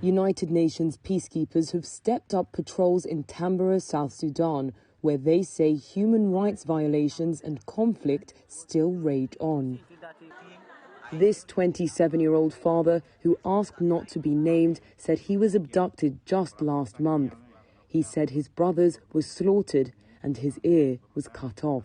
United Nations peacekeepers have stepped up patrols in Tambura, South Sudan, where they say human rights violations and conflict still rage on. This 27-year-old father, who asked not to be named, said he was abducted just last month. He said his brothers were slaughtered and his ear was cut off.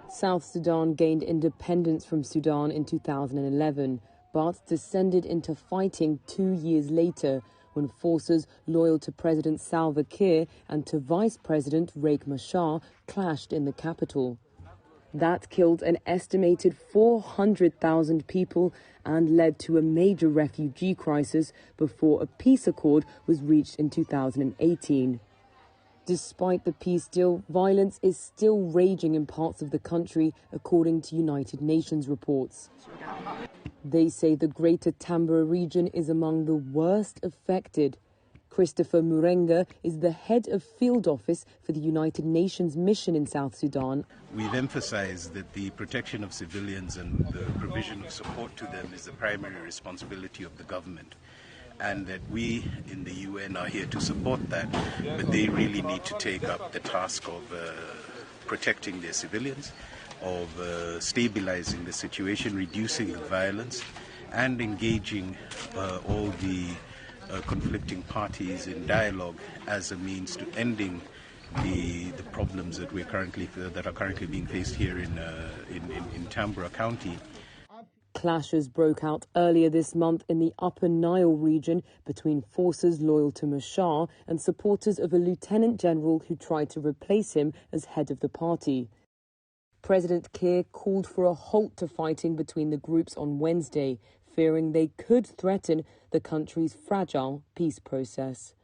South Sudan gained independence from Sudan in 2011, but descended into fighting 2 years later when forces loyal to President Salva Kiir and to Vice President Riek Machar clashed in the capital. That killed an estimated 400,000 people and led to a major refugee crisis before a peace accord was reached in 2018. Despite the peace deal, violence is still raging in parts of the country, according to United Nations reports. They say the Greater Tambura region is among the worst affected. Christopher Murenga is the head of field office for the United Nations mission in South Sudan. We've emphasized that the protection of civilians and the provision of support to them is the primary responsibility of the government, and that we in the UN are here to support that, but they really need to take up the task of protecting their civilians, of stabilizing the situation, reducing the violence, and engaging all the conflicting parties in dialogue as a means to ending the problems that are currently being faced here in Tambura County. Clashes broke out earlier this month in the Upper Nile region between forces loyal to Machar and supporters of a lieutenant general who tried to replace him as head of the party. President Kiir called for a halt to fighting between the groups on Wednesday, fearing they could threaten the country's fragile peace process.